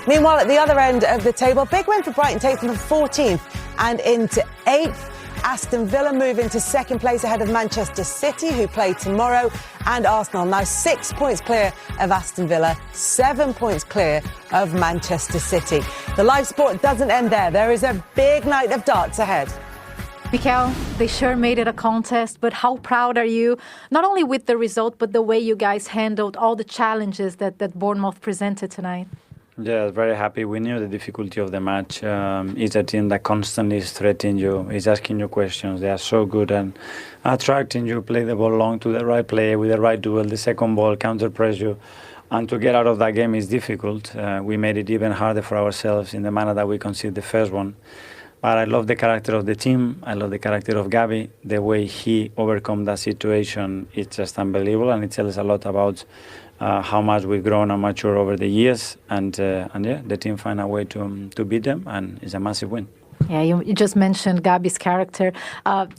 Meanwhile, at the other end of the table, big win for Brighton takes them from 14th and into 8th. Aston Villa move into second place ahead of Manchester City, who play tomorrow, and Arsenal now 6 points clear of Aston Villa, 7 points clear of Manchester City. The live sport doesn't end there. There is a big night of darts ahead. Mikel, they sure made it a contest, but how proud are you, not only with the result, but the way you guys handled all the challenges that Bournemouth presented tonight? Yeah, very happy. We knew the difficulty of the match. It's a team that constantly is threatening you, is asking you questions. They are so good and attracting you, play the ball long to the right player with the right duel, the second ball, counter-press you. And to get out of that game is difficult. We made it even harder for ourselves in the manner that we conceded the first one. But I love the character of the team. I love the character of Gavi. The way he overcome that situation, it's just unbelievable. And it tells a lot about how much we've grown and matured over the years, and yeah, the team find a way to beat them, and it's a massive win. Yeah, you just mentioned Gabi's character.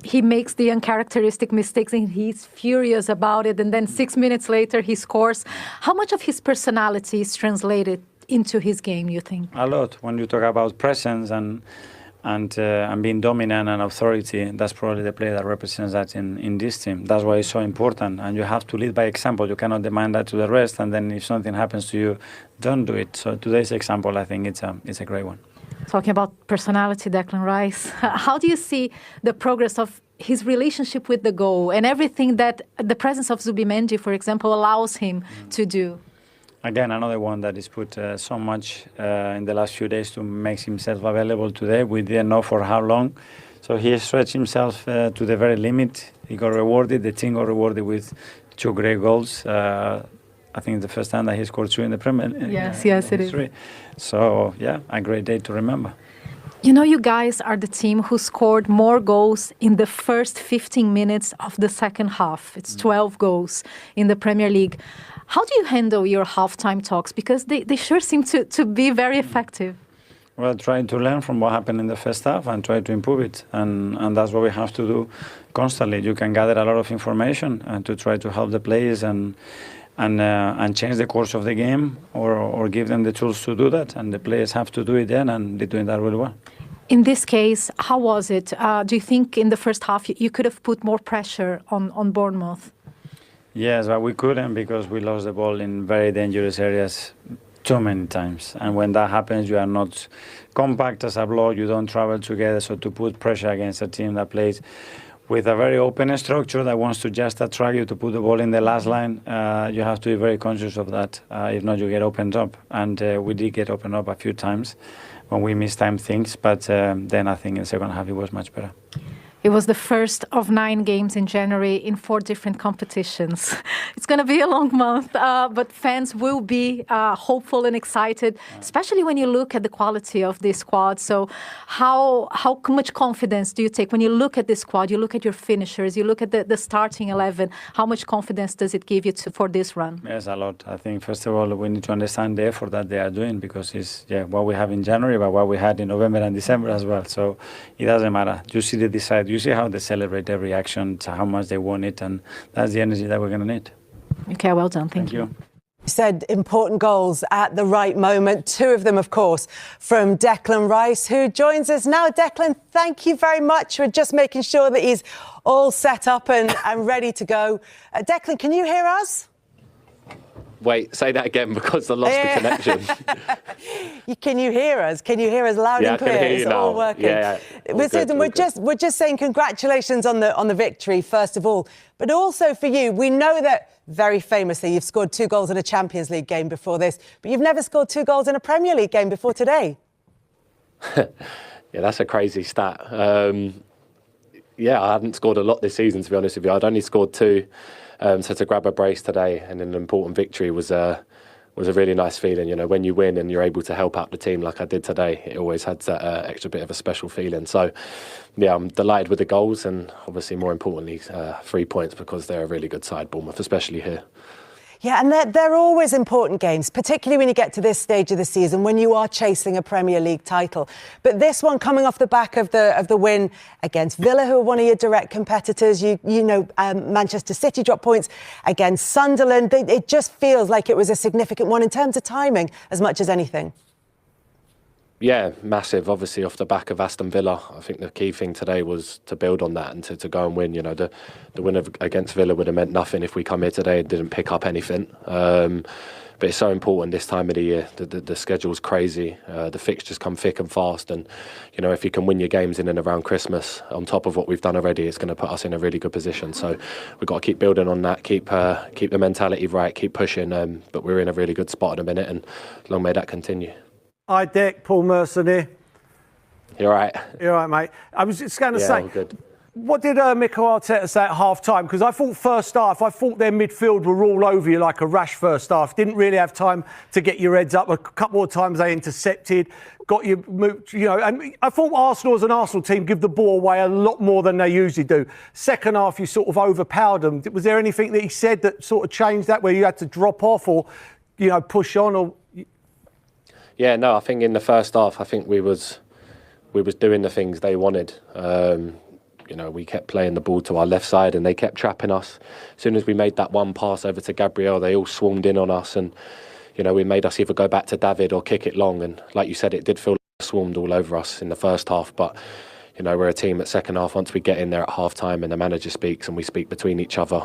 He makes the uncharacteristic mistakes and he's furious about it, and then 6 minutes later he scores. How much of his personality is translated into his game, you think? A lot. When you talk about presence and being dominant and authority, that's probably the player that represents that in this team. That's why it's so important, and you have to lead by example. You cannot demand that to the rest, and then if something happens to you, don't do it. So today's example, I think it's a great one. Talking about personality, Declan Rice, how do you see the progress of his relationship with the goal and everything that the presence of Zubimendi, for example, allows him to do? Again, another one that is put so much in the last few days to make himself available today. We didn't know for how long. So he stretched himself to the very limit. He got rewarded. The team got rewarded with 2 great goals. I think the first time that he scored 2 in the Premier League. Yes, it is. So, yeah, a great day to remember. You know, you guys are the team who scored more goals in the first 15 minutes of the second half. It's 12 goals in the Premier League. How do you handle your halftime talks? Because they sure seem to be very effective. Well, trying to learn from what happened in the first half and try to improve it. And that's what we have to do constantly. You can gather a lot of information and to try to help the players and change the course of the game or give them the tools to do that. And the players have to do it then, and they're doing that really well. In this case, how was it? Do you think in the first half you could have put more pressure on Bournemouth? Yes, but we couldn't because we lost the ball in very dangerous areas too many times. And when that happens, you are not compact as a block, you don't travel together. So to put pressure against a team that plays with a very open structure that wants to just attract you to put the ball in the last line, you have to be very conscious of that. If not, you get opened up. And we did get opened up a few times when we mistimed things. But then I think in the second half it was much better. It was the first of 9 games in January in 4 different competitions. It's going to be a long month, but fans will be hopeful and excited, especially when you look at the quality of this squad. So how much confidence do you take when you look at this squad, you look at your finishers, you look at the starting 11, how much confidence does it give you for this run? Yes, a lot. I think, first of all, we need to understand the effort that they are doing because it's what we have in January, but what we had in November and December as well. So it doesn't matter. You see the decide. You see how they celebrate every action, how much they want it, and that's the energy that we're going to need. Okay, well done. Thank you. You said important goals at the right moment. 2 of them, of course, from Declan Rice, who joins us now. Declan, thank you very much for just making sure that he's all set up and ready to go. Declan, can you hear us? Wait, say that again because I lost the connection. Can you hear us? Can you hear us loud and clear? I can hear you now. All working. Yeah. We're just saying congratulations on the victory, first of all. But also for you, we know that very famously you've scored 2 goals in a Champions League game before this, but you've never scored 2 goals in a Premier League game before today. Yeah, that's a crazy stat. I hadn't scored a lot this season, to be honest with you. I'd only scored 2. So to grab a brace today and an important victory was a really nice feeling. You know, when you win and you're able to help out the team like I did today, it always had that extra bit of a special feeling. So, yeah, I'm delighted with the goals and obviously more importantly 3 points because they're a really good side, Bournemouth, especially here. Yeah, and they're always important games, particularly when you get to this stage of the season, when you are chasing a Premier League title. But this one coming off the back of the win against Villa, who are one of your direct competitors. You know, Manchester City dropped points against Sunderland. It just feels like it was a significant one in terms of timing as much as anything. Yeah, massive. Obviously, off the back of Aston Villa, I think the key thing today was to build on that and to go and win. You know, the win against Villa would have meant nothing if we come here today and didn't pick up anything. But it's so important this time of the year. The schedule's crazy. The fixtures come thick and fast. And, you know, if you can win your games in and around Christmas, on top of what we've done already, it's going to put us in a really good position. So we've got to keep building on that, keep the mentality right, keep pushing. But we're in a really good spot in a minute, and long may that continue. Hi, Dick. Paul Merson here. You're right. You're right, mate. I was just going to say, all good. What did Mikel Arteta say at half-time? Because I thought first half, their midfield were all over you like a rash first half. Didn't really have time to get your heads up. A couple more times they intercepted, got you moved, you know. And I thought Arsenal as an Arsenal team give the ball away a lot more than they usually do. Second half, you sort of overpowered them. Was there anything that he said that sort of changed that, where you had to drop off or, you know, push on? Or Yeah, no, I think in the first half, I think we was doing the things they wanted. You know, we kept playing the ball to our left side and they kept trapping us. As soon as we made that one pass over to Gabriel, they all swarmed in on us, and, you know, we made us either go back to David or kick it long. And like you said, it did feel like they swarmed all over us in the first half. But, you know, we're a team at second half. Once we get in there at half time and the manager speaks and we speak between each other,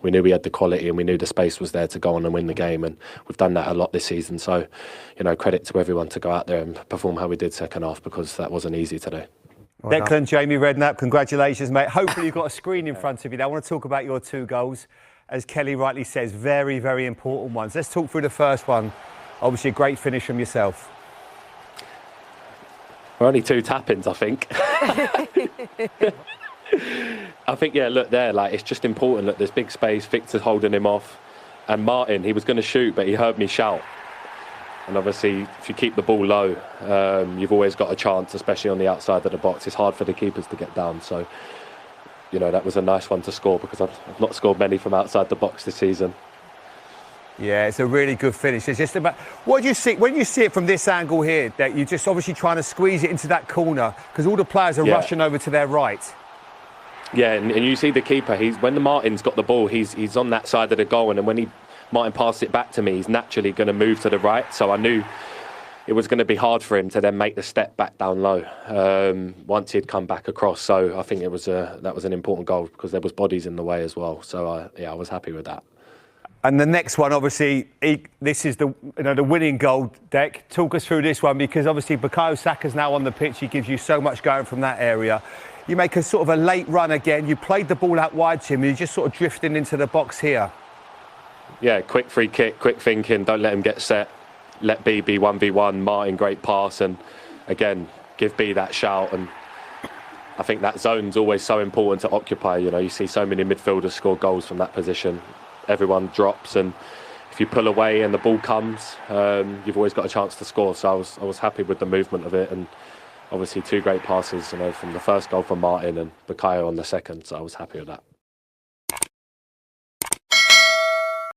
we knew we had the quality and we knew the space was there to go on and win the game. And we've done that a lot this season. So, you know, credit to everyone to go out there and perform how we did second half, because that wasn't easy today. Well Declan, Jamie Redknapp, congratulations, mate. Hopefully you've got a screen in front of you. I want to talk about your 2 goals. As Kelly rightly says, very, very important ones. Let's talk through the first one. Obviously a great finish from yourself. We're only 2 tap-ins, I think. I think, yeah, look there, like, it's just important that there's big space, Victor's holding him off, and Martin, he was going to shoot, but he heard me shout. And obviously, if you keep the ball low, you've always got a chance, especially on the outside of the box. It's hard for the keepers to get down. So, you know, that was a nice one to score, because I've not scored many from outside the box this season. Yeah, it's a really good finish. It's just about, what do you see when you see it from this angle here, that you're just obviously trying to squeeze it into that corner because all the players are rushing over to their right? Yeah, and you see the keeper, when the Martin's got the ball, he's on that side of the goal, and then when Martin passed it back to me, he's naturally going to move to the right. So I knew it was going to be hard for him to then make the step back down low once he'd come back across. So I think that was an important goal, because there was bodies in the way as well. So I was happy with that. And the next one, obviously, this is the winning goal, Deck. Talk us through this one, because obviously Bukayo Saka's now on the pitch. He gives you so much going from that area. You make a sort of a late run again. You played the ball out wide to him, and you're just sort of drifting into the box here. Yeah, quick free kick, quick thinking, don't let him get set. Let B be 1v1, Martin, great pass, and again, give B that shout. And I think that zone's always so important to occupy. You know, you see so many midfielders score goals from that position. Everyone drops, and if you pull away and the ball comes, you've always got a chance to score. So I was happy with the movement of it, and obviously 2 great passes, you know, from the first goal from Martin and Bukayo on the second. So I was happy with that.